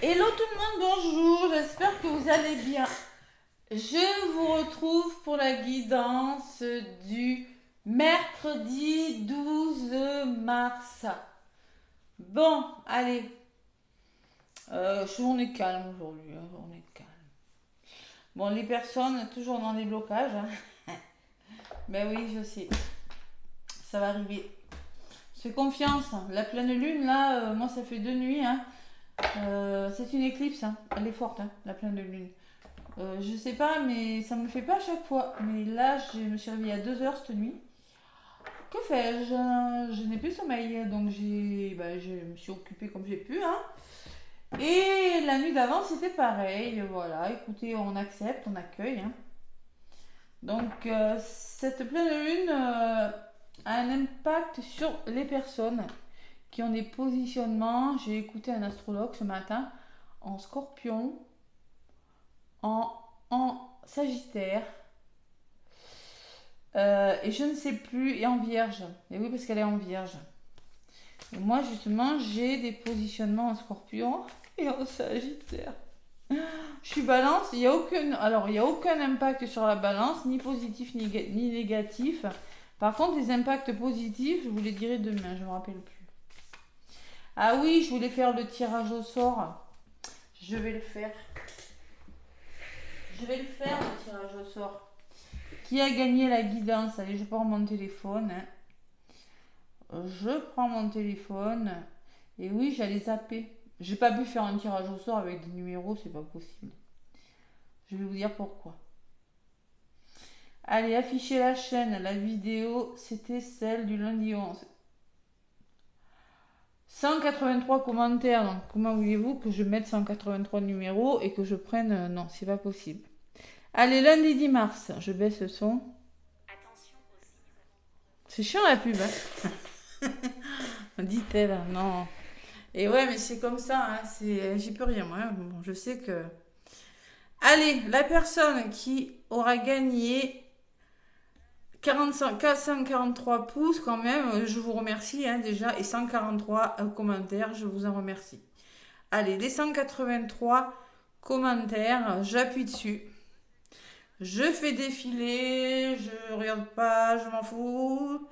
Hello tout le monde, bonjour, j'espère que vous allez bien. Je vous retrouve pour la guidance du mercredi 12 mars. Bon, allez, on est calme aujourd'hui, hein, on est calme. Bon, les personnes, toujours dans des blocages, hein. Ben oui, je sais, ça va arriver. Fais confiance, hein. La pleine lune, là, moi ça fait 2 nuits, hein. C'est une éclipse, hein. Elle est forte, hein, la pleine lune. Je sais pas, mais ça me fait pas à chaque fois. Mais là, je me suis réveillée à 2 heures cette nuit. Que fais-je? Je n'ai plus sommeil, donc je me suis occupée comme j'ai pu, hein. Et la nuit d'avant, c'était pareil. Voilà, écoutez, on accepte, on accueille, hein. Donc, cette pleine lune a un impact sur les personnes qui ont des positionnements. J'ai écouté un astrologue ce matin en scorpion, en, en sagittaire. Et je ne sais plus, et en vierge. Et oui, parce qu'elle est en vierge. Et moi, justement, j'ai des positionnements en scorpion et en sagittaire. Je suis balance, il y a aucun impact sur la balance, ni positif ni négatif. Par contre, les impacts positifs, je vous les dirai demain, je ne me rappelle plus. Ah oui, je voulais faire le tirage au sort. Je vais le faire. Je vais le faire, le tirage au sort. Qui a gagné la guidance? Allez, je prends mon téléphone, hein. Je prends mon téléphone. Et oui, j'allais zapper. J'ai pas pu faire un tirage au sort avec des numéros, c'est pas possible. Je vais vous dire pourquoi. Allez, afficher la chaîne. La vidéo, c'était celle du lundi 11. 183 commentaires. Donc, comment voulez-vous que je mette 183 numéros et que je prenne... non, c'est pas possible. Allez, lundi 10 mars. Je baisse le son. C'est chiant la pub, hein. Dit-elle. Non. Et ouais, mais c'est comme ça, hein, j'y peux rien, moi, hein. Bon, je sais que... Allez, la personne qui aura gagné 45, 443 pouces quand même, je vous remercie, hein, déjà, et 143 commentaires, je vous en remercie. Allez, les 183 commentaires, j'appuie dessus. Je fais défiler, je regarde pas, je m'en fous.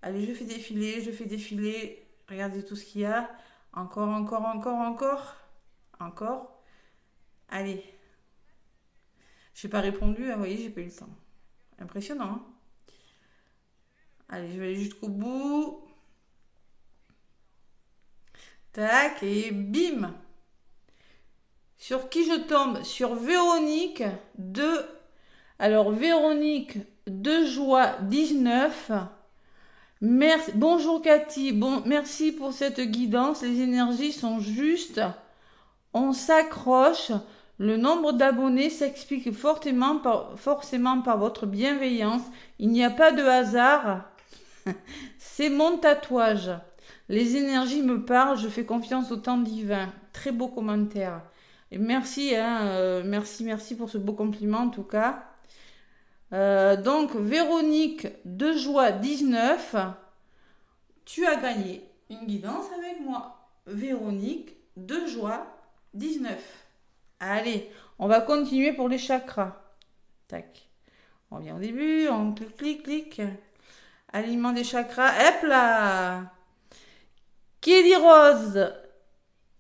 Allez, je fais défiler, je fais défiler. Regardez tout ce qu'il y a. Encore, encore, encore, encore. Encore. Allez. J'ai pas répondu, hein, vous voyez, j'ai pas eu le temps. Impressionnant, hein. Allez, je vais aller jusqu'au bout. Tac, et bim. Sur qui je tombe? Sur Véronique de... Alors, Véronique de Joie 19. Merci. Bonjour Cathy, bon, merci pour cette guidance. Les énergies sont justes. On s'accroche. Le nombre d'abonnés s'explique forcément par votre bienveillance. Il n'y a pas de hasard. C'est mon tatouage. Les énergies me parlent, je fais confiance au temps divin. Très beau commentaire. Et merci, hein, merci pour ce beau compliment en tout cas. Donc, Véronique de Joie 19, tu as gagné une guidance avec moi. Véronique de Joie 19. Allez, on va continuer pour les chakras. Tac. On revient au début, on clique, clique, clique. Alignement des chakras. Hop là. Kelly Rose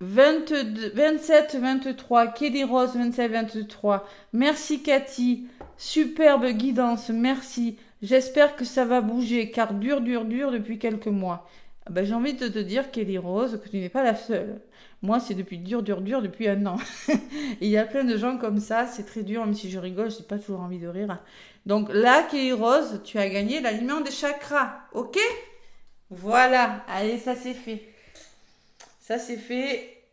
22, 27, 23. Kelly Rose 27, 23. Merci Cathy. Superbe guidance, merci. J'espère que ça va bouger car dur depuis quelques mois. Ah ben, j'ai envie de te dire, Kelly Rose, que tu n'es pas la seule. Moi, c'est depuis dur depuis un an. Et il y a plein de gens comme ça, c'est très dur, même si je rigole, je n'ai pas toujours envie de rire. Donc là, Kelly Rose, tu as gagné l'aliment des chakras, ok? Voilà, allez, ça c'est fait. Ça c'est fait.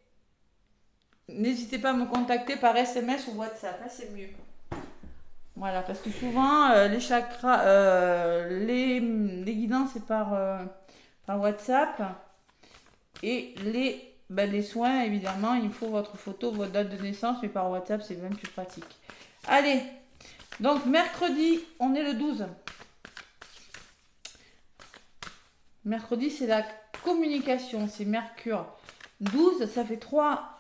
N'hésitez pas à me contacter par SMS ou WhatsApp, là c'est mieux. Voilà, parce que souvent les chakras, les guidances c'est par WhatsApp et les soins évidemment, il faut votre photo, votre date de naissance, mais par WhatsApp c'est même plus pratique. Allez, donc mercredi, on est le 12. Mercredi c'est la communication, c'est Mercure. 12, ça fait 3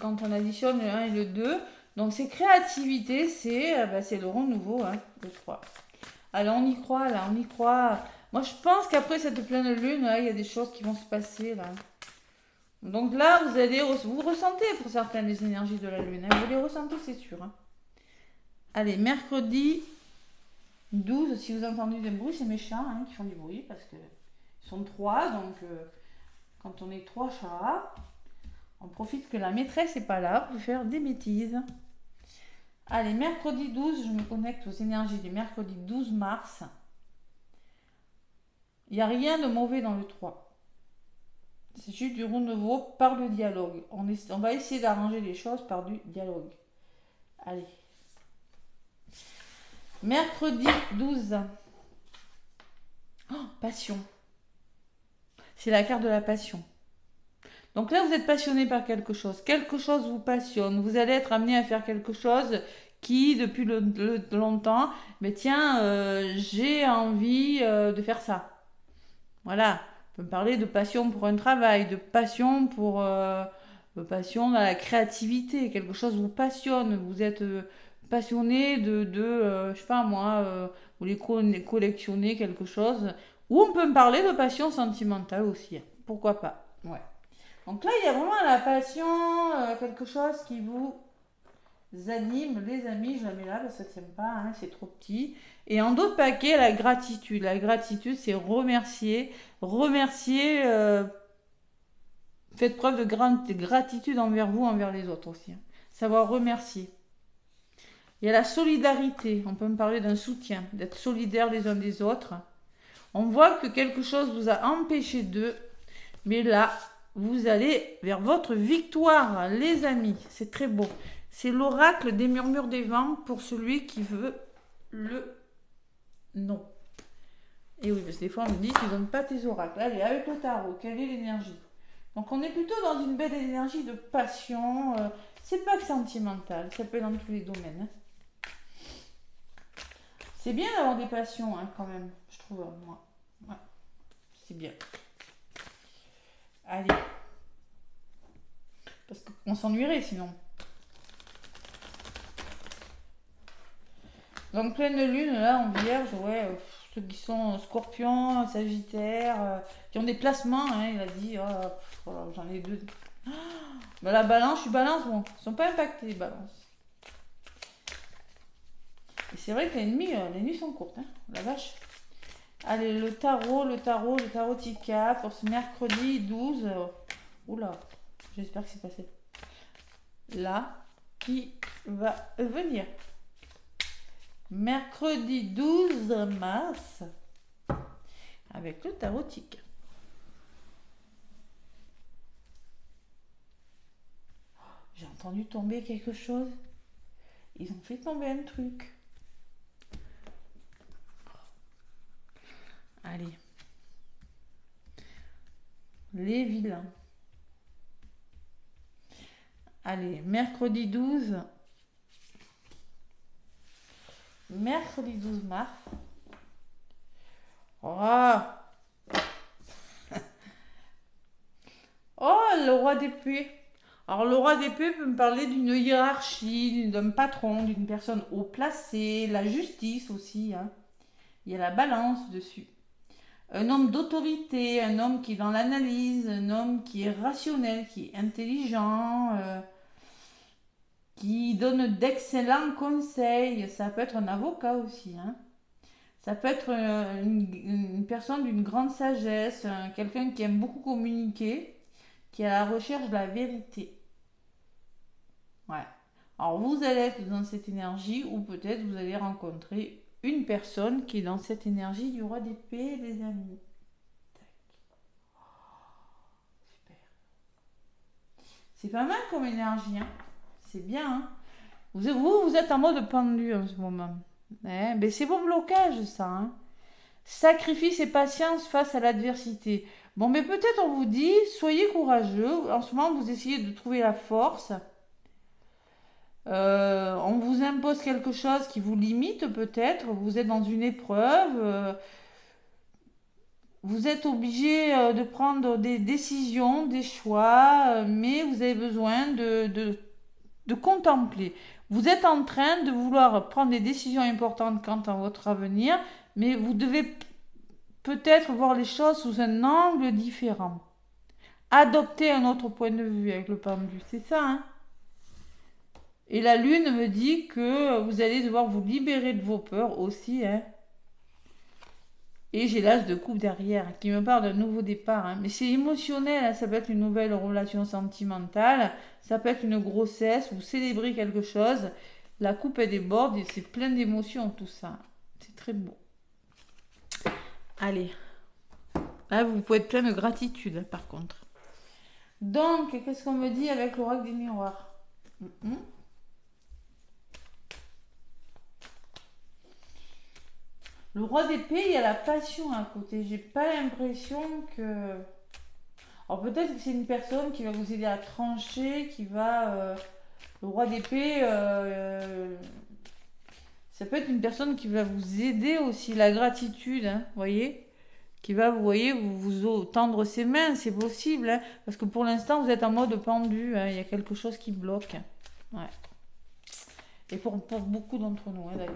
quand on additionne le 1 et le 2. Donc c'est créativité, c'est le renouveau, hein, le 3. Alors on y croit là, on y croit. Moi je pense qu'après cette pleine lune, là, il y a des choses qui vont se passer là. Donc là, vous ressentez pour certaines les énergies de la lune, hein, vous les ressentez, c'est sûr. Hein. Allez, mercredi 12, si vous entendez des bruits, c'est mes chats hein, qui font du bruit parce que ils sont 3, donc quand on est 3 chats, on profite que la maîtresse n'est pas là pour faire des bêtises. Allez, mercredi 12, je me connecte aux énergies du mercredi 12 mars. Il n'y a rien de mauvais dans le 3. C'est juste du renouveau par le dialogue. On va essayer d'arranger les choses par du dialogue. Allez. Mercredi 12. Oh, passion. C'est la carte de la passion. Donc là, vous êtes passionné par quelque chose. Quelque chose vous passionne. Vous allez être amené à faire quelque chose qui, depuis longtemps, mais tiens, j'ai envie de faire ça. Voilà. On peut parler de passion pour un travail, de passion pour passion dans la créativité. Quelque chose vous passionne. Vous êtes passionné je sais pas moi, vous voulez collectionner quelque chose. Ou on peut me parler de passion sentimentale aussi. Pourquoi pas. Ouais. Donc là, il y a vraiment la passion, quelque chose qui vous anime, les amis. Je la mets là parce que ça ne tient pas, hein, c'est trop petit. Et en d'autres paquets, la gratitude. La gratitude, c'est remercier. Remercier, faites preuve de gratitude envers vous, envers les autres aussi. Hein. Savoir remercier. Il y a la solidarité. On peut me parler d'un soutien, d'être solidaire les uns des autres. On voit que quelque chose vous a empêché d'eux, mais là, vous allez vers votre victoire, les amis. C'est très beau. C'est l'oracle des murmures des vents pour celui qui veut le non. Et oui, parce que des fois, on me dit, tu ne donnes pas tes oracles. Allez, avec le tarot, quelle est l'énergie? Donc, on est plutôt dans une belle énergie de passion. C'est pas que sentimental, ça peut être dans tous les domaines. Hein. C'est bien d'avoir des passions, hein, quand même, je trouve, moi. Ouais, c'est bien. Allez. Parce qu'on s'ennuierait sinon. Donc pleine lune, là, en vierge, ouais, ceux qui sont scorpions, sagittaire, qui ont des placements, hein, il a dit, oh, voilà, j'en ai 2. Oh, mais la balance, je suis balance, bon, ils sont pas impactés, les balances. Et c'est vrai que les nuits sont courtes, hein, la vache. Allez, le tarot Tika pour ce mercredi 12. Oula, j'espère que c'est passé. Là, qui va venir. Mercredi 12 mars avec le tarot Tika. J'ai entendu tomber quelque chose. Ils ont fait tomber un truc. Allez. Les vilains. Allez, mercredi 12. Mercredi 12 mars. Oh, oh le roi d'épée. Alors le roi d'épée peut me parler d'une hiérarchie, d'un patron, d'une personne haut placée, la justice aussi. Hein. Il y a la balance dessus. Un homme d'autorité, un homme qui est dans l'analyse, un homme qui est rationnel, qui est intelligent, qui donne d'excellents conseils. Ça peut être un avocat aussi. Hein. Ça peut être une personne d'une grande sagesse, quelqu'un qui aime beaucoup communiquer, qui est à la recherche de la vérité. Ouais. Alors vous allez être dans cette énergie ou peut-être vous allez rencontrer une personne qui est dans cette énergie du roi d'épée, les amis. Super. C'est pas mal comme énergie, hein. C'est bien, hein. Vous êtes en mode pendu en ce moment. Ben c'est vos blocages, ça, hein. Sacrifice et patience face à l'adversité. Bon, mais peut-être on vous dit, soyez courageux. En ce moment, vous essayez de trouver la force. On vous impose quelque chose qui vous limite peut-être. Vous êtes dans une épreuve. vous êtes obligé de prendre des décisions, des choix, mais vous avez besoin de contempler. Vous êtes en train de vouloir prendre des décisions importantes quant à votre avenir, mais vous devez peut-être voir les choses sous un angle différent. Adopter un autre point de vue avec le pendu, c'est ça, hein? Et la lune me dit que vous allez devoir vous libérer de vos peurs aussi, hein. Et j'ai l'as de coupe derrière qui me parle d'un nouveau départ, hein. Mais c'est émotionnel, hein. Ça peut être une nouvelle relation sentimentale, ça peut être une grossesse, vous célébrez quelque chose. La coupe elle déborde et c'est plein d'émotions tout ça. C'est très beau. Allez, là vous pouvez être plein de gratitude par contre. Donc, qu'est-ce qu'on me dit avec l'oracle des miroirs? Le roi d'épée, il y a la passion à côté. J'ai pas l'impression que... Alors peut-être que c'est une personne qui va vous aider à trancher, qui va... Le roi d'épée, ça peut être une personne qui va vous aider aussi. La gratitude, hein, voyez, qui va, vous voyez, vous tendre ses mains, c'est possible. Hein, parce que pour l'instant, vous êtes en mode pendu. Hein, il y a quelque chose qui bloque. Ouais. Et pour beaucoup d'entre nous, hein, d'ailleurs.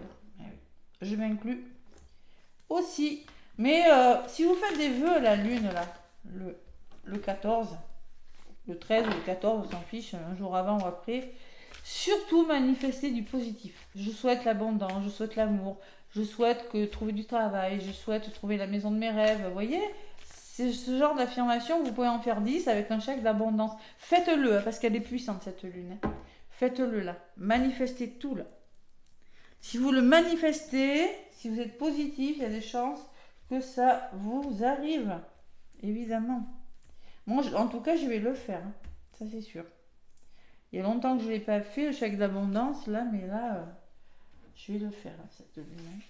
Je m'inclus aussi. Mais si vous faites des vœux la lune, là, le 14, le 13 ou le 14, on s'en fiche, un jour avant ou après, surtout manifester du positif. Je souhaite l'abondance, je souhaite l'amour, je souhaite trouver du travail, je souhaite trouver la maison de mes rêves. Vous voyez, c'est ce genre d'affirmation, vous pouvez en faire 10 avec un chèque d'abondance. Faites-le, hein, parce qu'elle est puissante cette lune. Hein. Faites-le là. Manifestez tout là. Si vous le manifestez, si vous êtes positif, il y a des chances que ça vous arrive. Évidemment. Moi, en tout cas, je vais le faire. Hein. Ça, c'est sûr. Il y a longtemps que je ne l'ai pas fait, le chèque d'abondance, là, mais là, je vais le faire, là, cette lune.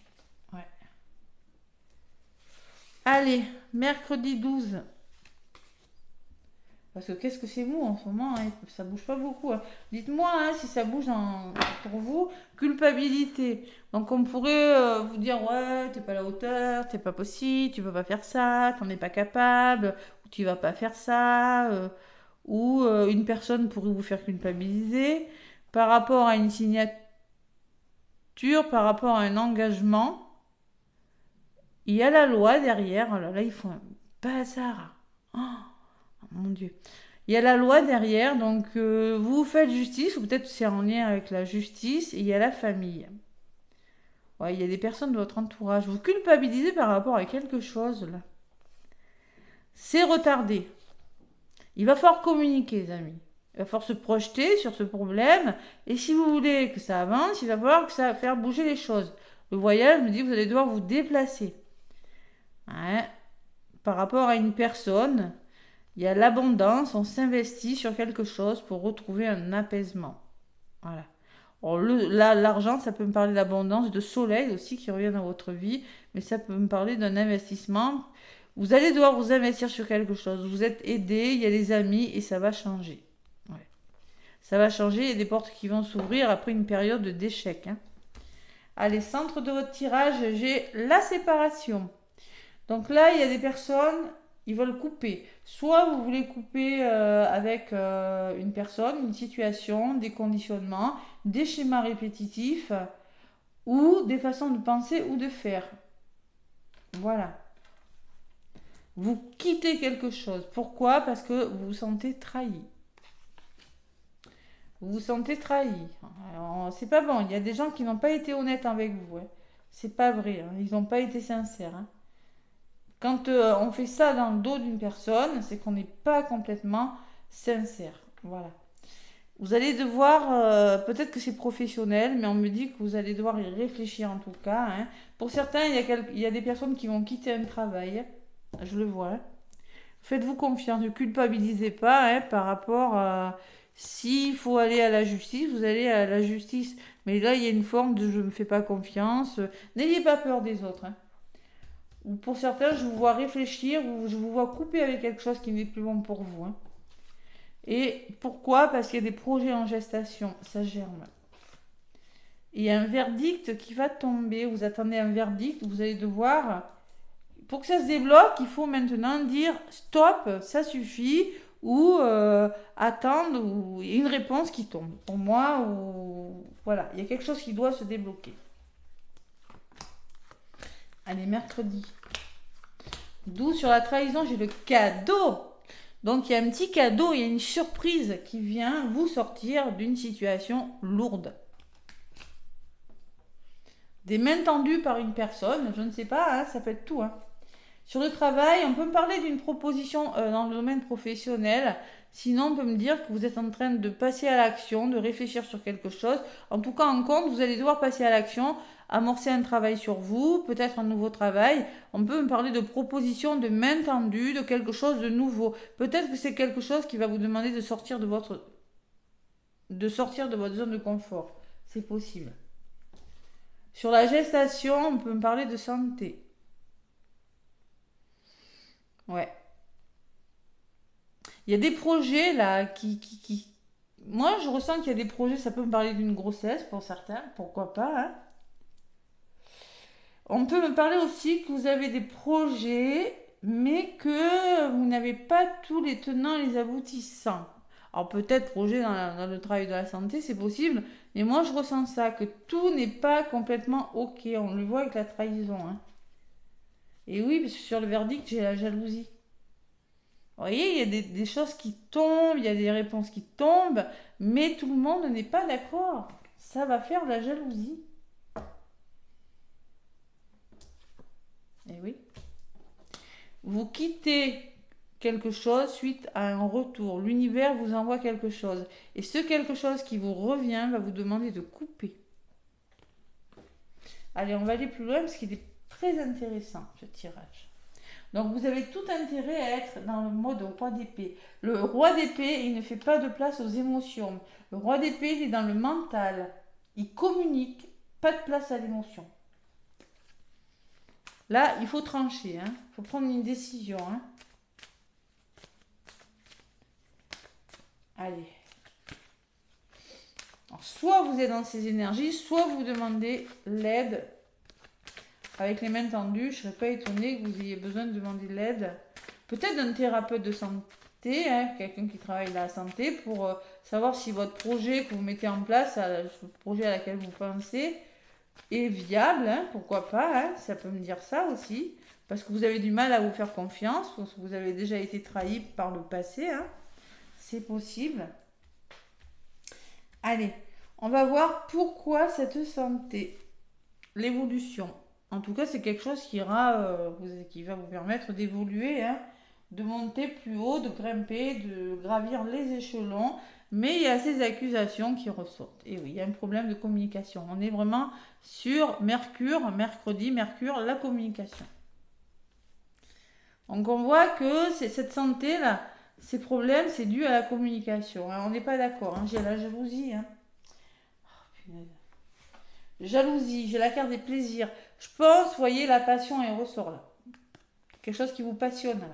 Ouais. Allez, mercredi 12. Parce que qu'est-ce que c'est mou en ce moment, hein, ça bouge pas beaucoup. Hein. Dites-moi hein, si ça bouge pour vous. Culpabilité. Donc on pourrait vous dire ouais, t'es pas à la hauteur, t'es pas possible, tu peux pas faire ça, t'en es pas capable, ou tu vas pas faire ça, ou une personne pourrait vous faire culpabiliser par rapport à une signature, par rapport à un engagement. Il y a la loi derrière. Oh là là, ils font un bazar. Oh. Mon Dieu. Il y a la loi derrière, donc vous faites justice, ou peut-être c'est en lien avec la justice, et il y a la famille. Ouais, il y a des personnes de votre entourage. Vous culpabilisez par rapport à quelque chose, là. C'est retardé. Il va falloir communiquer, les amis. Il va falloir se projeter sur ce problème, et si vous voulez que ça avance, il va falloir que ça faire bouger les choses. Le voyage me dit que vous allez devoir vous déplacer. Ouais. Par rapport à une personne... Il y a l'abondance, on s'investit sur quelque chose pour retrouver un apaisement. Voilà. Alors là, l'argent, ça peut me parler d'abondance, de soleil aussi qui revient dans votre vie, mais ça peut me parler d'un investissement. Vous allez devoir vous investir sur quelque chose. Vous êtes aidé, il y a des amis et ça va changer. Ouais. Ça va changer, il y a des portes qui vont s'ouvrir après une période d'échec. Hein. Allez, centre de votre tirage, j'ai la séparation. Donc là, il y a des personnes... Ils veulent couper. Soit vous voulez couper avec une personne, une situation, des conditionnements, des schémas répétitifs ou des façons de penser ou de faire. Voilà. Vous quittez quelque chose. Pourquoi? Parce que vous vous sentez trahi. Vous vous sentez trahi. Alors, c'est pas bon. Il y a des gens qui n'ont pas été honnêtes avec vous. Hein. C'est pas vrai. Hein. Ils n'ont pas été sincères. Hein. Quand on fait ça dans le dos d'une personne, c'est qu'on n'est pas complètement sincère. Voilà. Vous allez devoir, peut-être que c'est professionnel, mais on me dit que vous allez devoir y réfléchir en tout cas. Hein. Pour certains, il y a des personnes qui vont quitter un travail. Je le vois. Hein. Faites-vous confiance, ne culpabilisez pas hein, par rapport à... S'il faut aller à la justice, vous allez à la justice. Mais là, il y a une forme de je ne me fais pas confiance. N'ayez pas peur des autres. Hein. Ou pour certains, je vous vois réfléchir, ou je vous vois couper avec quelque chose qui n'est plus bon pour vous. Hein. Et pourquoi? Parce qu'il y a des projets en gestation, ça germe. Il y a un verdict qui va tomber, vous attendez un verdict, vous allez devoir... pour que ça se débloque, il faut maintenant dire stop, ça suffit, ou attendre, ou il y a une réponse qui tombe. Pour moi, ou voilà, il y a quelque chose qui doit se débloquer. Allez, mercredi. 12 sur la trahison, j'ai le cadeau. Donc il y a un petit cadeau, il y a une surprise qui vient vous sortir d'une situation lourde. Des mains tendues par une personne, je ne sais pas, hein, ça peut être tout. Hein. Sur le travail, on peut me parler d'une proposition dans le domaine professionnel. Sinon, on peut me dire que vous êtes en train de passer à l'action, de réfléchir sur quelque chose. En tout cas, en compte, vous allez devoir passer à l'action, amorcer un travail sur vous, peut-être un nouveau travail. On peut me parler de proposition, de main tendue, de quelque chose de nouveau. Peut-être que c'est quelque chose qui va vous demander de sortir de votre zone de confort. C'est possible. Sur la gestation, on peut me parler de santé. Ouais. Il y a des projets là qui... Moi, je ressens qu'il y a des projets, ça peut me parler d'une grossesse pour certains, pourquoi pas. Hein. On peut me parler aussi que vous avez des projets, mais que vous n'avez pas tous les tenants et les aboutissants. Alors peut-être projet dans le travail de la santé, c'est possible, mais moi je ressens ça, que tout n'est pas complètement ok. On le voit avec la trahison. Hein. Et oui, parce que sur le verdict, j'ai la jalousie. Vous voyez, il y a des choses qui tombent, il y a des réponses qui tombent, mais tout le monde n'est pas d'accord. Ça va faire de la jalousie. Et oui. Vous quittez quelque chose suite à un retour. L'univers vous envoie quelque chose. Et ce quelque chose qui vous revient va vous demander de couper. Allez, on va aller plus loin parce qu'il est très intéressant, ce tirage. Donc vous avez tout intérêt à être dans le mode roi d'épée. Le roi d'épée, il ne fait pas de place aux émotions. Le roi d'épée, il est dans le mental. Il communique, pas de place à l'émotion. Là, il faut trancher. Il faut prendre une décision. Allez. Alors, soit vous êtes dans ces énergies, soit vous demandez l'aide. Avec les mains tendues, je ne serais pas étonnée que vous ayez besoin de demander de l'aide. Peut-être d'un thérapeute de santé, quelqu'un qui travaille dans la santé, pour savoir si votre projet que vous mettez en place, le projet à laquelle vous pensez, est viable. Pourquoi pas, ça peut me dire ça aussi. Parce que vous avez du mal à vous faire confiance, parce que vous avez déjà été trahi par le passé. C'est possible. Allez, on va voir pourquoi cette santé, l'évolution. En tout cas, c'est quelque chose qui va vous permettre d'évoluer, de monter plus haut, de grimper, de gravir les échelons. Mais il y a ces accusations qui ressortent. Et oui, il y a un problème de communication. On est vraiment sur Mercure, mercredi, Mercure, la communication. Donc on voit que cette santé-là, ces problèmes, c'est dû à la communication. On n'est pas d'accord. J'ai la jalousie. Oh, punaise. Jalousie, j'ai la carte des plaisirs. Je pense, vous voyez, la passion, elle ressort là. Quelque chose qui vous passionne là.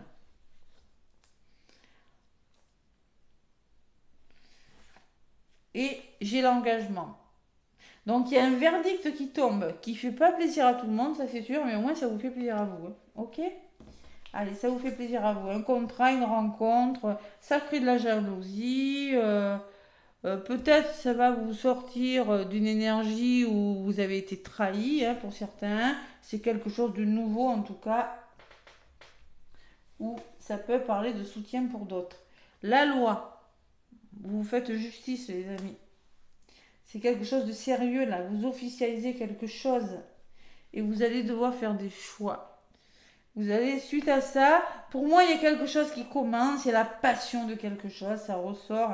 Et j'ai l'engagement. Donc il y a un verdict qui tombe, qui ne fait pas plaisir à tout le monde, ça c'est sûr, mais au moins ça vous fait plaisir à vous. Ok? Allez, ça vous fait plaisir à vous. Un contrat, une rencontre, ça crée de la jalousie. Peut-être ça va vous sortir d'une énergie où vous avez été trahi pour certains. C'est quelque chose de nouveau en tout cas. Ou ça peut parler de soutien pour d'autres. La loi. Vous faites justice les amis. C'est quelque chose de sérieux là. Vous officialisez quelque chose. Et vous allez devoir faire des choix. Vous allez, suite à ça, pour moi il y a quelque chose qui commence. Il y a la passion de quelque chose. Ça ressort.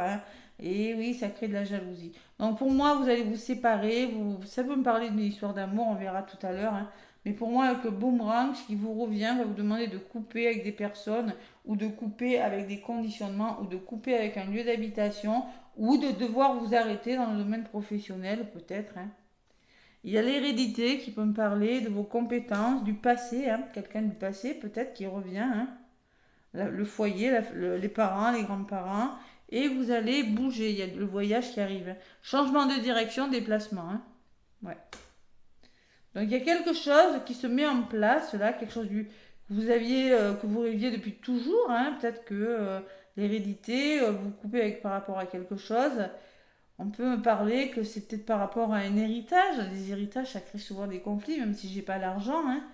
Et oui, ça crée de la jalousie. Donc pour moi, vous allez vous séparer. Ça peut me parler d'une histoire d'amour, on verra tout à l'heure. Mais pour moi, avec le boomerang, ce qui vous revient, va vous demander de couper avec des personnes, ou de couper avec des conditionnements, ou de couper avec un lieu d'habitation, ou de devoir vous arrêter dans le domaine professionnel, peut-être. Il y a l'hérédité qui peut me parler de vos compétences, du passé, quelqu'un du passé peut-être qui revient. Le foyer, les parents, les grands-parents. Et vous allez bouger, il y a le voyage qui arrive. Changement de direction, déplacement. Ouais. Donc il y a quelque chose qui se met en place là, quelque chose vous aviez, que vous rêviez depuis toujours, hein. Peut-être que l'hérédité, vous coupez avec, par rapport à quelque chose. On peut me parler que c'est peut-être par rapport à un héritage. Les héritages, ça crée souvent des conflits, même si j'ai pas l'argent, hein.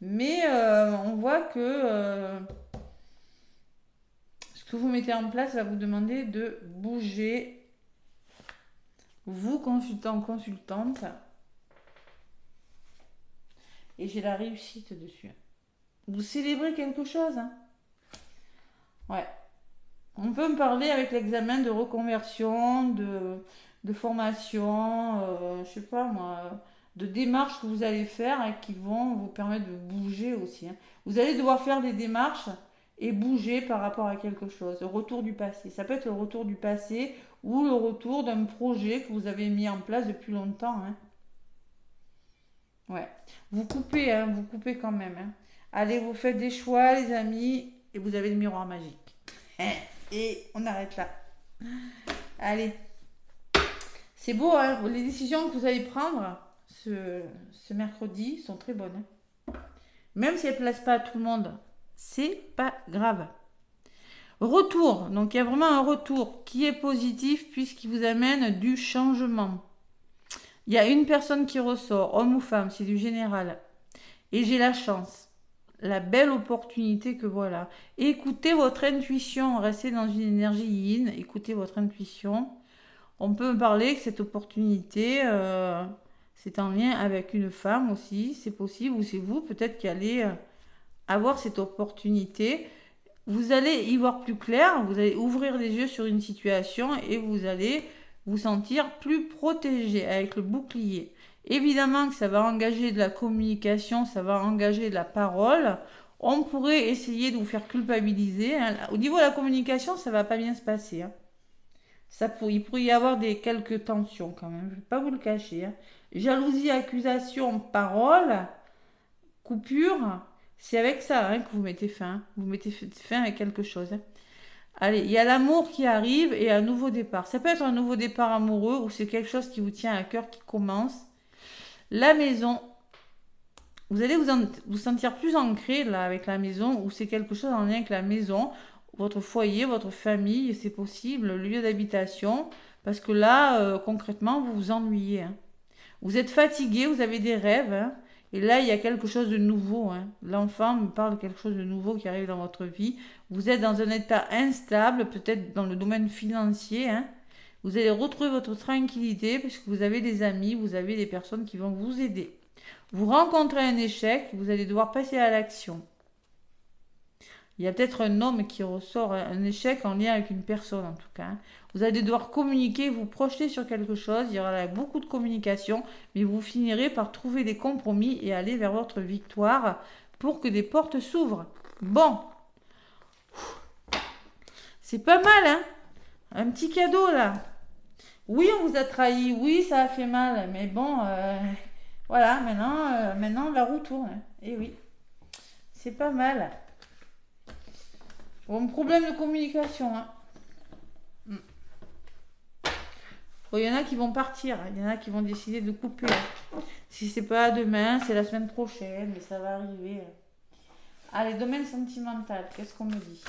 Mais on voit que ce que vous mettez en place va vous demander de bouger, vous consultant, consultante. Et j'ai la réussite dessus. Vous célébrez quelque chose, hein. Ouais. On peut me parler avec l'examen de reconversion, de formation, je sais pas moi, de démarches que vous allez faire et qui vont vous permettre de bouger aussi, hein. Vous allez devoir faire des démarches et bouger par rapport à quelque chose. Le retour du passé. Ça peut être le retour du passé ou le retour d'un projet que vous avez mis en place depuis longtemps, hein. Ouais. Vous coupez, hein, vous coupez quand même, hein. Allez, vous faites des choix, les amis, et vous avez le miroir magique. Et on arrête là. Allez. C'est beau, hein. Les décisions que vous allez prendre ce mercredi sont très bonnes, hein. Même si elles ne plaisent pas à tout le monde, c'est pas grave. Retour. Donc il y a vraiment un retour qui est positif puisqu'il vous amène du changement. Il y a une personne qui ressort, homme ou femme, c'est du général. Et j'ai la chance, la belle opportunité que voilà. Écoutez votre intuition, restez dans une énergie yin, écoutez votre intuition. On peut me parler que cette opportunité, c'est en lien avec une femme aussi, c'est possible, ou c'est vous peut-être qui allez avoir cette opportunité. Vous allez y voir plus clair, vous allez ouvrir les yeux sur une situation et vous allez vous sentir plus protégé avec le bouclier. Évidemment que ça va engager de la communication, ça va engager de la parole. On pourrait essayer de vous faire culpabiliser, hein. Au niveau de la communication, ça va pas bien se passer, hein. Il pourrait y avoir quelques tensions quand même, je ne vais pas vous le cacher, hein. Jalousie, accusation, parole, coupure, c'est avec ça, hein, que vous mettez fin. Vous mettez fin à quelque chose, hein. Allez, il y a l'amour qui arrive et un nouveau départ. Ça peut être un nouveau départ amoureux ou c'est quelque chose qui vous tient à cœur qui commence. La maison, vous allez vous sentir plus ancré là avec la maison ou c'est quelque chose en lien avec la maison, votre foyer, votre famille, c'est possible, le lieu d'habitation. Parce que là, concrètement, vous vous ennuyez, hein. Vous êtes fatigué, vous avez des rêves, hein. Et là, il y a quelque chose de nouveau, hein. L'enfant me parle de quelque chose de nouveau qui arrive dans votre vie. Vous êtes dans un état instable, peut-être dans le domaine financier, hein. Vous allez retrouver votre tranquillité parce que vous avez des amis, vous avez des personnes qui vont vous aider. Vous rencontrez un échec, vous allez devoir passer à l'action. Il y a peut-être un homme qui ressort un échec en lien avec une personne en tout cas, hein. Vous allez devoir communiquer, vous projeter sur quelque chose. Il y aura beaucoup de communication, mais vous finirez par trouver des compromis et aller vers votre victoire pour que des portes s'ouvrent. Bon, c'est pas mal, hein? Un petit cadeau là. Oui, on vous a trahi. Oui, ça a fait mal, mais bon, voilà. Maintenant la roue tourne. Et oui, c'est pas mal. Bon, problème de communication, hein. Bon, il y en a qui vont partir, il y en a qui vont décider de couper. Si c'est pas demain, c'est la semaine prochaine, mais ça va arriver. Allez, domaine sentimental, qu'est-ce qu'on me dit?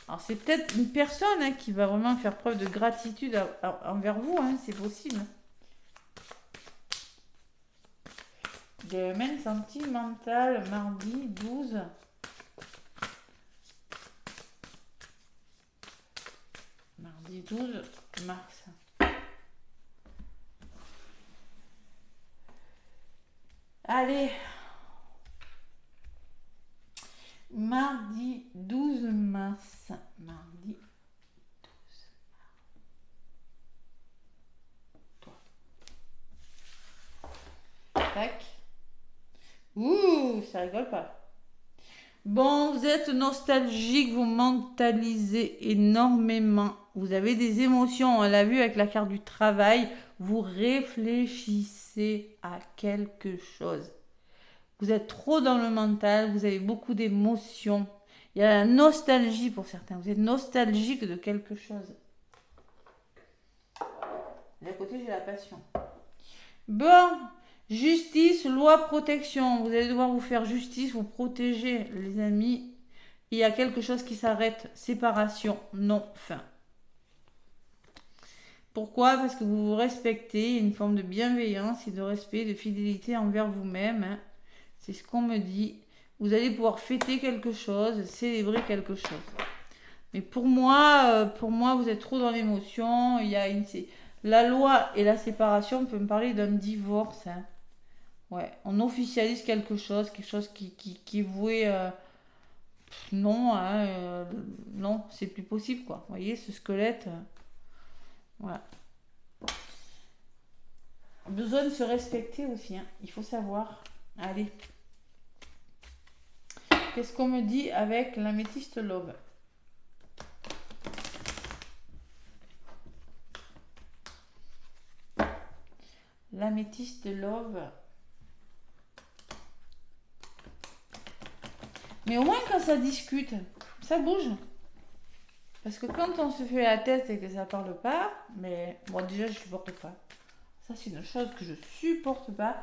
Alors, c'est peut-être une personne, hein, qui va vraiment faire preuve de gratitude envers vous, hein, c'est possible. Domaine sentimental, mardi 12. Mardi 12 mars. Allez. Mardi 12 mars. Mardi 12 mars. Tac. Ouh, ça rigole pas. Bon, vous êtes nostalgique, vous mentalisez énormément. Vous avez des émotions, on l'a vu avec la carte du travail. Vous réfléchissez à quelque chose. Vous êtes trop dans le mental, vous avez beaucoup d'émotions. Il y a la nostalgie pour certains. Vous êtes nostalgique de quelque chose. D'un côté, j'ai la passion. Bon, Justice, loi, protection. Vous allez devoir vous faire justice, vous protéger, les amis. Il y a quelque chose qui s'arrête. Séparation, non, fin. Pourquoi? Parce que vous vous respectez. Il y a une forme de bienveillance et de respect, de fidélité envers vous-même. Hein. C'est ce qu'on me dit. Vous allez pouvoir fêter quelque chose, célébrer quelque chose. Mais pour moi, vous êtes trop dans l'émotion. Il y a la loi et la séparation peut me parler d'un divorce. Hein. Ouais, on officialise quelque chose qui est voué. Non, hein, non, c'est plus possible quoi. Vous voyez, ce squelette. Voilà. Besoin de se respecter aussi. Hein. Il faut savoir. Allez. Qu'est-ce qu'on me dit avec l'améthyste love? L'améthyste love. Mais au moins quand ça discute, ça bouge. Parce que quand on se fait la tête et que ça parle pas, mais bon déjà je supporte pas. Ça c'est une chose que je supporte pas.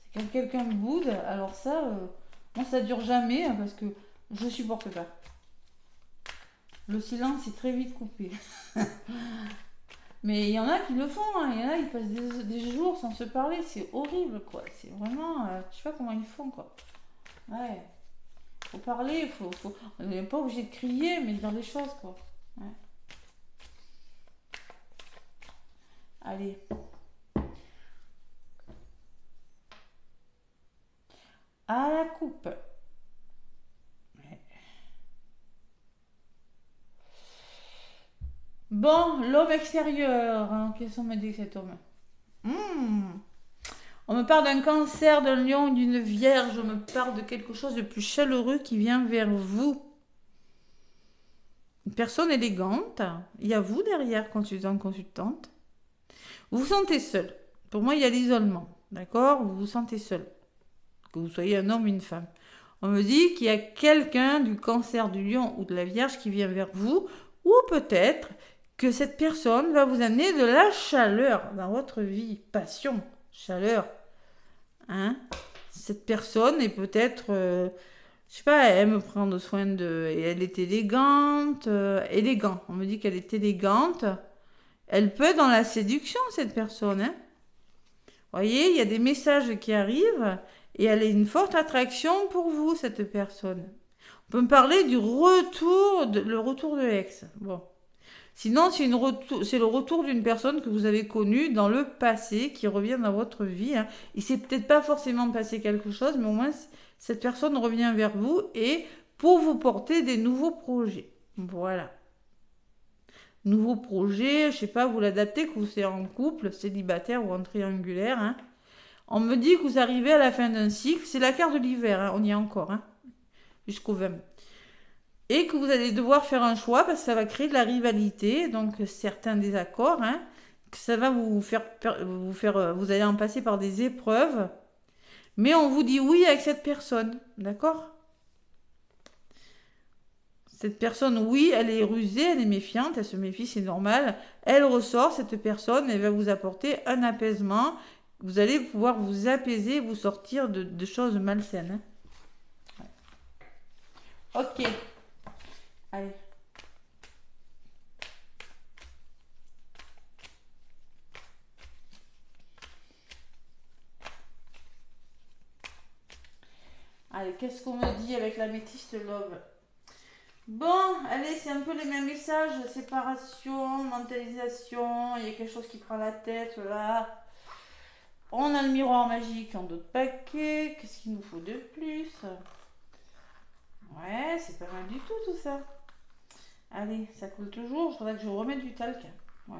C'est quand quelqu'un me boude, alors ça, moi ça dure jamais hein, parce que je supporte pas. Le silence est très vite coupé. Mais il y en a qui le font, hein. Il y en a qui passent des jours sans se parler, c'est horrible quoi. C'est vraiment, je sais pas comment ils font quoi. Ouais. Faut parler, on n'est pas obligé de crier, mais dire les choses quoi. Ouais. Allez. À la coupe. Ouais. Bon, l'homme extérieur. Hein. Qu'est-ce qu'on me dit que cet homme? On me parle d'un cancer, d'un lion, d'une vierge. On me parle de quelque chose de plus chaleureux qui vient vers vous. Une personne élégante. Il y a vous derrière, consultant, consultante. Vous vous sentez seul. Pour moi, il y a l'isolement. D'accord? Vous vous sentez seul. Que vous soyez un homme ou une femme. On me dit qu'il y a quelqu'un du cancer, du lion ou de la vierge qui vient vers vous. Ou peut-être que cette personne va vous amener de la chaleur dans votre vie. Passion, chaleur. Hein? Cette personne est peut-être, je sais pas, elle aime prendre soin de... Et elle est élégante. Élégant. On me dit qu'elle est élégante. Elle peut être dans la séduction, cette personne. Hein? Vous voyez, il y a des messages qui arrivent et elle a une forte attraction pour vous, cette personne. On peut me parler du le retour de l'ex. Bon. Sinon, c'est le retour d'une personne que vous avez connue dans le passé qui revient dans votre vie. Hein. Il s'est peut-être pas forcément passé quelque chose, mais au moins cette personne revient vers vous et pour vous porter des nouveaux projets. Voilà. Nouveaux projets, je sais pas, vous l'adaptez, que vous soyez en couple, célibataire ou en triangulaire. Hein. On me dit que vous arrivez à la fin d'un cycle, c'est la carte de l'hiver, hein, on y est encore, hein, jusqu'au 20. Et que vous allez devoir faire un choix parce que ça va créer de la rivalité, donc certains désaccords, hein, que ça va vous allez en passer par des épreuves, mais on vous dit oui avec cette personne, d'accord? Cette personne, oui, elle est rusée, elle est méfiante, elle se méfie, c'est normal. Elle ressort, cette personne, elle va vous apporter un apaisement. Vous allez pouvoir vous apaiser, vous sortir de choses malsaines. Hein. Ok. Allez. Allez, qu'est-ce qu'on me dit avec l'améthyste love? Bon, allez, c'est un peu les mêmes messages. Séparation, mentalisation, il y a quelque chose qui prend la tête, là. On a le miroir magique en d'autres paquets. Qu'est-ce qu'il nous faut de plus? Ouais, c'est pas mal du tout ça. Allez, ça coule toujours. Il faudrait que je remette du talc. Ouais.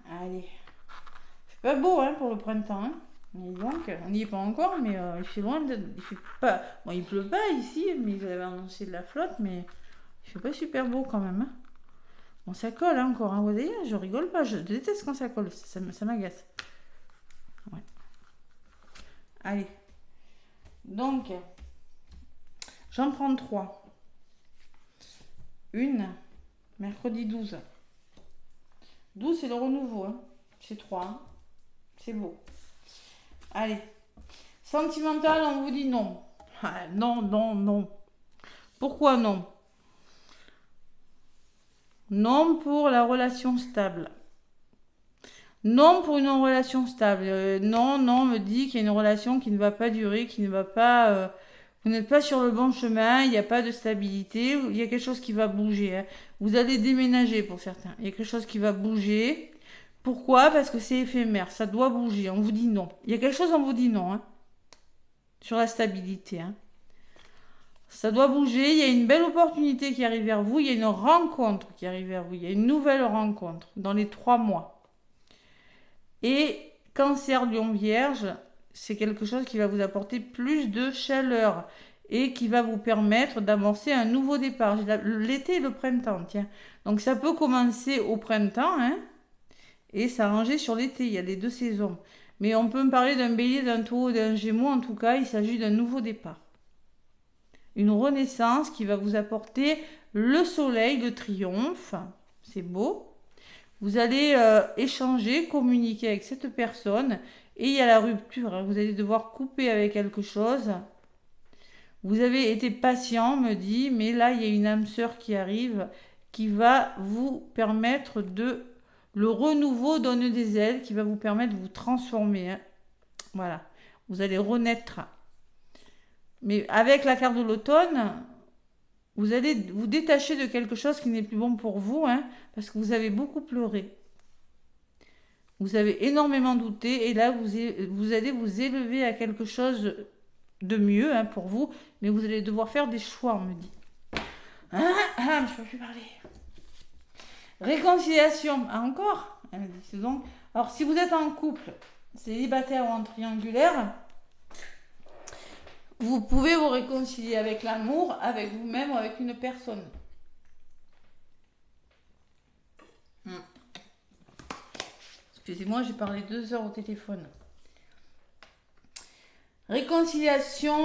Allez. C'est pas beau hein, pour le printemps. Hein. Mais donc, on n'y est pas encore, mais il fait loin de. Il fait pas. Bon, il pleut pas ici, mais ils avaient annoncé de la flotte, mais il fait pas super beau quand même. Hein. Bon, ça colle hein, encore. Hein. Vous voyez, je rigole pas. Je déteste quand ça colle. Ça m'agace. Ouais. Allez. Donc, j'en prends 3. Une, mercredi 12. 12, c'est le renouveau. Hein. C'est 3. Hein. C'est beau. Allez. Sentimental, on vous dit non. Ah, non, non, non. Pourquoi non? Non pour la relation stable. Non pour une relation stable. Non, non me dit qu'il y a une relation qui ne va pas durer, qui ne va pas... vous n'êtes pas sur le bon chemin, il n'y a pas de stabilité, il y a quelque chose qui va bouger. Hein. Vous allez déménager pour certains. Il y a quelque chose qui va bouger. Pourquoi? Parce que c'est éphémère, ça doit bouger. On vous dit non. Il y a quelque chose, on vous dit non. Hein, sur la stabilité. Hein. Ça doit bouger, il y a une belle opportunité qui arrive vers vous, il y a une rencontre qui arrive vers vous, il y a une nouvelle rencontre dans les 3 mois. Et Cancer, Lion, Vierge, c'est quelque chose qui va vous apporter plus de chaleur et qui va vous permettre d'amorcer un nouveau départ. L'été et le printemps, tiens. Donc ça peut commencer au printemps hein, et s'arranger sur l'été, il y a les 2 saisons. Mais on peut me parler d'un bélier, d'un taureau, d'un gémeaux, en tout cas, il s'agit d'un nouveau départ. Une renaissance qui va vous apporter le soleil, le triomphe. C'est beau. Vous allez échanger, communiquer avec cette personne et il y a la rupture. Hein. Vous allez devoir couper avec quelque chose. Vous avez été patient, me dit, mais là, il y a une âme sœur qui arrive qui va vous permettre de... Le renouveau donne des ailes qui va vous permettre de vous transformer. Hein. Voilà. Vous allez renaître. Mais avec la carte de l'automne, vous allez vous détacher de quelque chose qui n'est plus bon pour vous, hein, parce que vous avez beaucoup pleuré. Vous avez énormément douté, et là, vous allez vous élever à quelque chose de mieux hein, pour vous, mais vous allez devoir faire des choix, on me dit. Je ne peux plus parler. Réconciliation, encore donc, alors, si vous êtes en couple, célibataire ou en triangulaire, vous pouvez vous réconcilier avec l'amour, avec vous-même ou avec une personne. Excusez-moi, j'ai parlé 2 heures au téléphone. Réconciliation,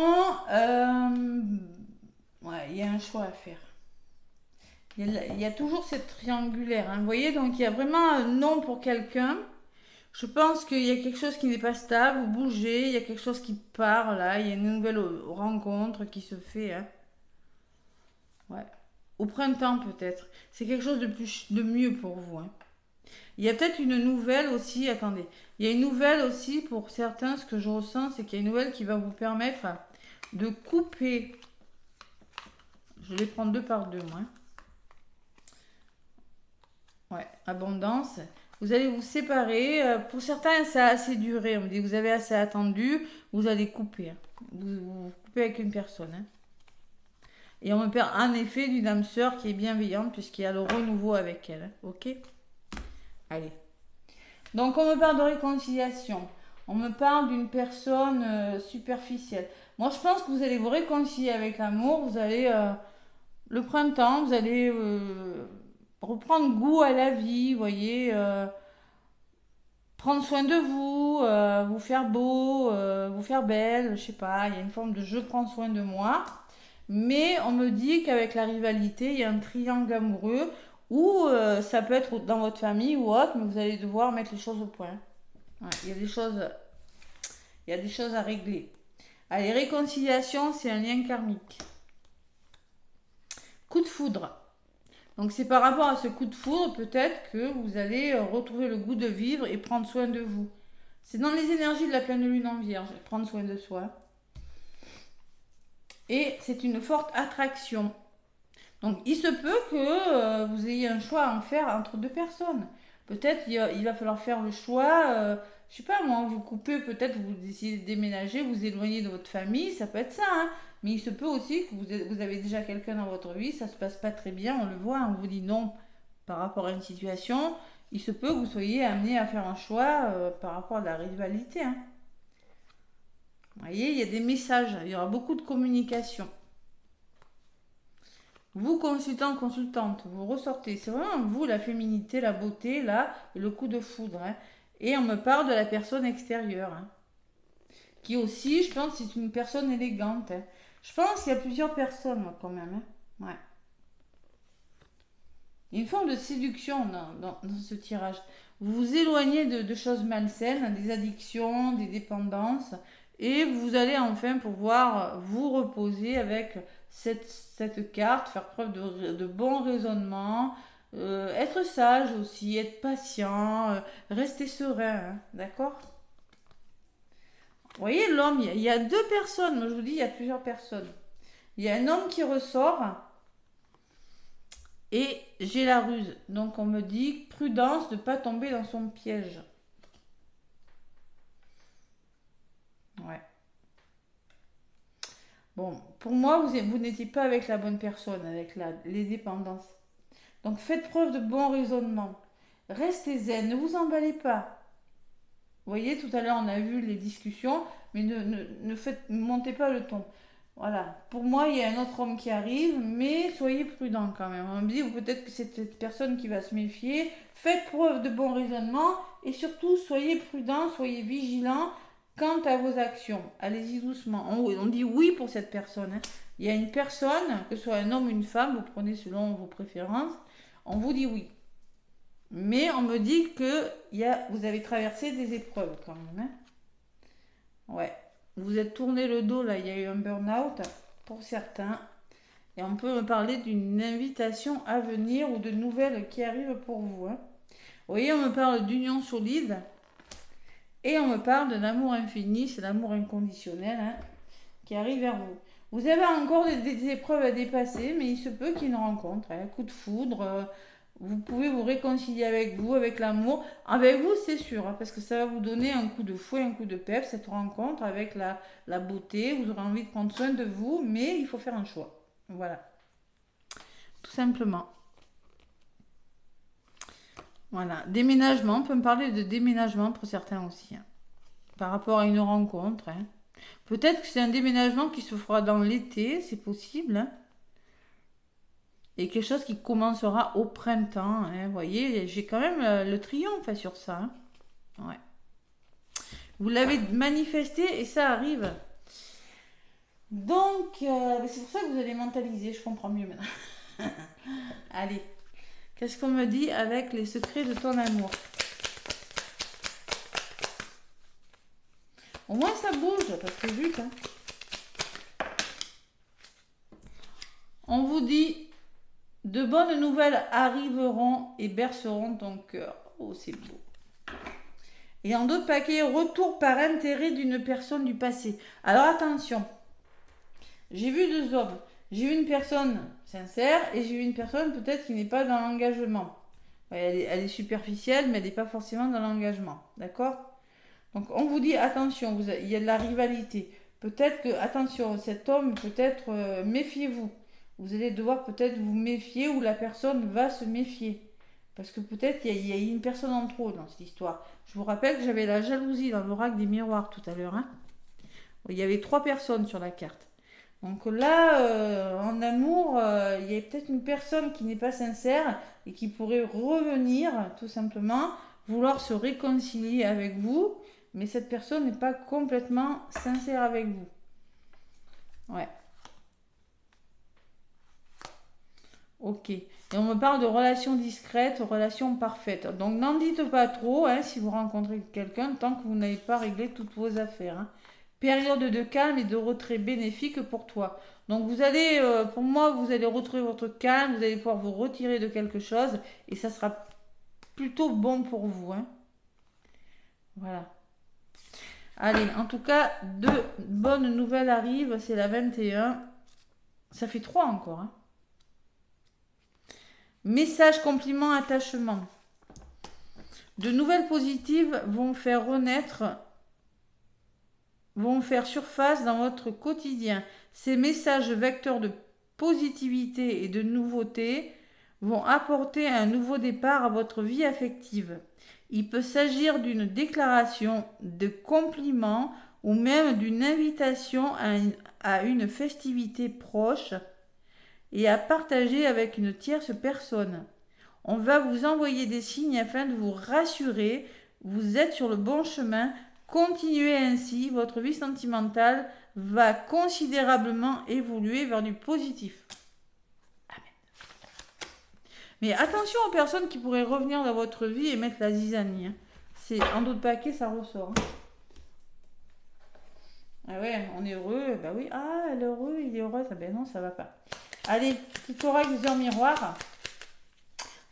ouais, il y a un choix à faire. Il y a toujours cette triangulaire, hein, vous voyez, donc il y a vraiment un non pour quelqu'un. Je pense qu'il y a quelque chose qui n'est pas stable, vous bougez, il y a quelque chose qui part là, il y a une nouvelle rencontre qui se fait. Hein. Ouais. Au printemps peut-être. C'est quelque chose de mieux pour vous. Hein. Il y a peut-être une nouvelle aussi, attendez. Il y a une nouvelle aussi pour certains, ce que je ressens, c'est qu'il y a une nouvelle qui va vous permettre de couper. Je vais prendre 2 par 2 moi. Ouais, abondance. Vous allez vous séparer. Pour certains, ça a assez duré. On me dit, vous avez assez attendu. Vous allez couper. Vous coupez avec une personne. Hein. Et on me parle en effet d'une âme sœur qui est bienveillante puisqu'il y a le renouveau avec elle. Hein. Ok? Allez. Donc on me parle de réconciliation. On me parle d'une personne superficielle. Moi, je pense que vous allez vous réconcilier avec l'amour. Vous allez... le printemps, vous allez... reprendre goût à la vie, vous voyez, prendre soin de vous, vous faire beau, vous faire belle, je sais pas, il y a une forme de je prends soin de moi. Mais on me dit qu'avec la rivalité, il y a un triangle amoureux où ça peut être dans votre famille ou autre, mais vous allez devoir mettre les choses au point. Ouais, il y a des choses à régler. Allez, réconciliation, c'est un lien karmique. Coup de foudre. Donc c'est par rapport à ce coup de foudre peut-être que vous allez retrouver le goût de vivre et prendre soin de vous. C'est dans les énergies de la pleine lune en vierge, prendre soin de soi. Et c'est une forte attraction. Donc il se peut que vous ayez un choix à en faire entre 2 personnes. Peut-être il va falloir faire le choix, je sais pas moi, vous coupez, peut-être vous décidez de déménager, vous éloigner de votre famille, ça peut être ça, hein. Mais il se peut aussi que vous avez déjà quelqu'un dans votre vie, ça se passe pas très bien, on le voit, on vous dit non par rapport à une situation. Il se peut que vous soyez amené à faire un choix par rapport à la rivalité. Hein. Vous voyez, il y a des messages, il y aura beaucoup de communication. Vous, consultant, consultante, vous ressortez. C'est vraiment vous, la féminité, la beauté, là, et le coup de foudre. Hein. Et on me parle de la personne extérieure. Hein. Qui aussi, je pense, c'est une personne élégante. Hein. Je pense qu'il y a plusieurs personnes, moi, quand même. Hein. Ouais. Il y a une forme de séduction dans ce tirage. vous vous éloignez de choses malsaines, des addictions, des dépendances, et vous allez enfin pouvoir vous reposer avec cette carte, faire preuve de bon raisonnement, être sage aussi, être patient, rester serein, hein, d'accord? Vous voyez, l'homme, il y a deux personnes, moi je vous dis, il y a plusieurs personnes. Il y a un homme qui ressort et j'ai la ruse. Donc on me dit prudence de ne pas tomber dans son piège. Ouais. Bon, pour moi, vous n'étiez pas avec la bonne personne, avec les dépendances. Donc faites preuve de bon raisonnement. Restez zen, ne vous emballez pas. Vous voyez, tout à l'heure, on a vu les discussions, mais ne montez pas le ton. Voilà. Pour moi, il y a un autre homme qui arrive, mais soyez prudent quand même. On me dit, ou peut-être que c'est cette personne qui va se méfier. Faites preuve de bon raisonnement et surtout, soyez prudent, soyez vigilant quant à vos actions. Allez-y doucement. On dit oui pour cette personne, hein. Il y a une personne, que ce soit un homme ou une femme, vous prenez selon vos préférences, on vous dit oui. Mais on me dit que vous avez traversé des épreuves quand même, hein. Ouais. Vous êtes tourné le dos, là, il y a eu un burn-out pour certains. Et on peut me parler d'une invitation à venir ou de nouvelles qui arrivent pour vous, hein. Vous voyez, on me parle d'union solide et on me parle d'un amour infini, c'est l'amour inconditionnel, hein, qui arrive vers vous. Vous avez encore des épreuves à dépasser, mais il se peut qu'il y ait une rencontre, hein, un coup de foudre. Vous pouvez vous réconcilier avec vous, avec l'amour. Avec vous, c'est sûr, hein, parce que ça va vous donner un coup de fouet, un coup de pep, cette rencontre avec la beauté. Vous aurez envie de prendre soin de vous, mais il faut faire un choix. Voilà, tout simplement. Voilà, déménagement, on peut me parler de déménagement pour certains aussi, hein, par rapport à une rencontre, hein. Peut-être que c'est un déménagement qui se fera dans l'été, c'est possible, hein. Et quelque chose qui commencera au printemps, hein. Vous voyez, j'ai quand même le triomphe sur ça, hein. Ouais. Vous l'avez manifesté et ça arrive. Donc, c'est pour ça que vous allez mentaliser, je comprends mieux maintenant. Allez, qu'est-ce qu'on me dit avec les secrets de ton amour? Au moins ça bouge, parce que zut, hein. On vous dit, de bonnes nouvelles arriveront et berceront ton cœur. Oh, c'est beau. Et en d'autres paquets, retour par intérêt d'une personne du passé. Alors attention, j'ai vu deux hommes. J'ai vu une personne sincère et j'ai vu une personne peut-être qui n'est pas dans l'engagement. Elle est superficielle, mais elle n'est pas forcément dans l'engagement. D'accord? Donc on vous dit attention, il y a de la rivalité. Peut-être que, attention, cet homme, peut-être, méfiez-vous. Vous allez devoir peut-être vous méfier ou la personne va se méfier. Parce que peut-être il y a une personne en trop dans cette histoire. Je vous rappelle que j'avais la jalousie dans l'oracle des miroirs tout à l'heure, hein. Il y avait trois personnes sur la carte. Donc là, en amour, il y a peut-être une personne qui n'est pas sincère et qui pourrait revenir, tout simplement, vouloir se réconcilier avec vous, mais cette personne n'est pas complètement sincère avec vous. Ouais. Ok. Et on me parle de relations discrètes, relations parfaites. Donc n'en dites pas trop, hein, si vous rencontrez quelqu'un tant que vous n'avez pas réglé toutes vos affaires, hein. Période de calme et de retrait bénéfique pour toi. Donc vous allez, pour moi, vous allez retrouver votre calme, vous allez pouvoir vous retirer de quelque chose et ça sera plutôt bon pour vous, hein. Voilà. Allez, en tout cas, deux bonnes nouvelles arrivent, c'est la 21. Ça fait 3 encore, hein. Message, compliment, attachement. De nouvelles positives vont faire surface dans votre quotidien. Ces messages vecteurs de positivité et de nouveauté vont apporter un nouveau départ à votre vie affective. Il peut s'agir d'une déclaration, de compliments ou même d'une invitation à une festivité proche et à partager avec une tierce personne. On va vous envoyer des signes afin de vous rassurer. Vous êtes sur le bon chemin. Continuez ainsi. Votre vie sentimentale va considérablement évoluer vers du positif. Amen. Mais attention aux personnes qui pourraient revenir dans votre vie et mettre la zizanie. Hein. C'est en d'autres paquets, ça ressort. Hein. Ah ouais, on est heureux. Bah oui, ah, elle est heureuse, il est heureux. Ah ben non, ça va pas. Allez, petit oracle des heures miroirs.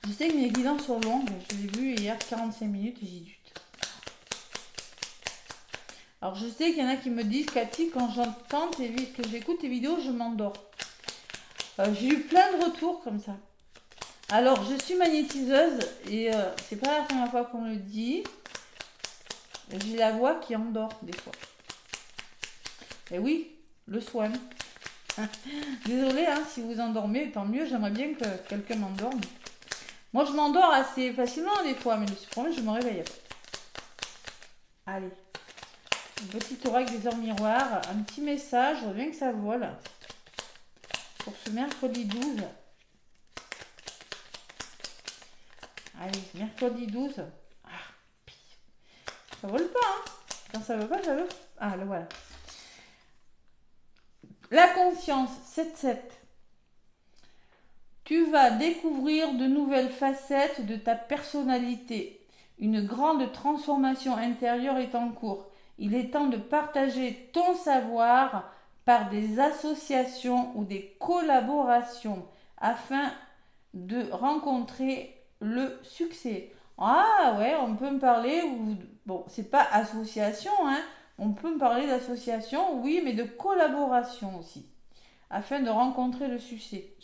Je sais que mes guidances sont longues. Je l'ai vu hier, 45 minutes, et j'ai dû. Alors je sais qu'il y en a qui me disent, Cathy, quand j'entends que j'écoute tes vidéos, je m'endors. J'ai eu plein de retours comme ça. Alors je suis magnétiseuse et c'est pas la première fois qu'on le dit. J'ai la voix qui endort des fois. Et oui, le soin. Désolée hein, si vous endormez, tant mieux, j'aimerais bien que quelqu'un m'endorme. Moi je m'endors assez facilement des fois, mais le problème je me réveille. Allez. Un petit oracle des heures miroirs, un petit message, je veux bien que ça vole. Pour ce mercredi 12. Allez, mercredi 12. Ah, ça vole pas, hein. Quand ça veut pas, ça veut. Ah, le voilà. La conscience, 7-7. Tu vas découvrir de nouvelles facettes de ta personnalité. Une grande transformation intérieure est en cours. Il est temps de partager ton savoir par des associations ou des collaborations afin de rencontrer le succès. Ah ouais, on peut me parler, bon, c'est pas association, hein, on peut me parler d'association, oui, mais de collaboration aussi, afin de rencontrer le succès.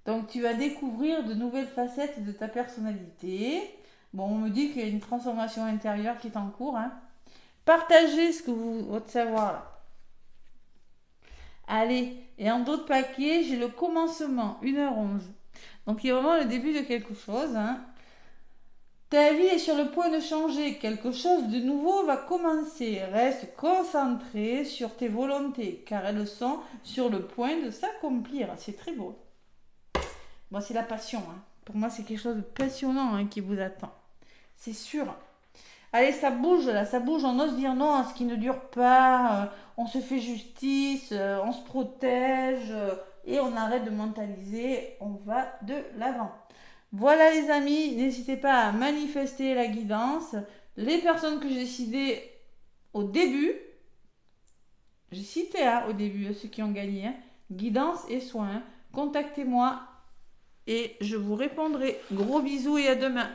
Donc tu vas découvrir de nouvelles facettes de ta personnalité. Bon, on me dit qu'il y a une transformation intérieure qui est en cours. Hein. Partagez votre savoir là. Allez, et en d'autres paquets, j'ai le commencement, 1h11. Donc il y a vraiment le début de quelque chose. Hein. Ta vie est sur le point de changer. Quelque chose de nouveau va commencer. Reste concentré sur tes volontés, car elles sont sur le point de s'accomplir. C'est très beau. Bon, c'est la passion. Hein. Pour moi, c'est quelque chose de passionnant hein, qui vous attend. C'est sûr. Allez, ça bouge là, ça bouge. On ose dire non à ce qui ne dure pas. On se fait justice, on se protège et on arrête de mentaliser. On va de l'avant. Voilà les amis, n'hésitez pas à manifester la guidance. Les personnes que j'ai citées au début, j'ai cité hein, au début ceux qui ont gagné, hein, guidance et soins. Contactez-moi et je vous répondrai. Gros bisous et à demain.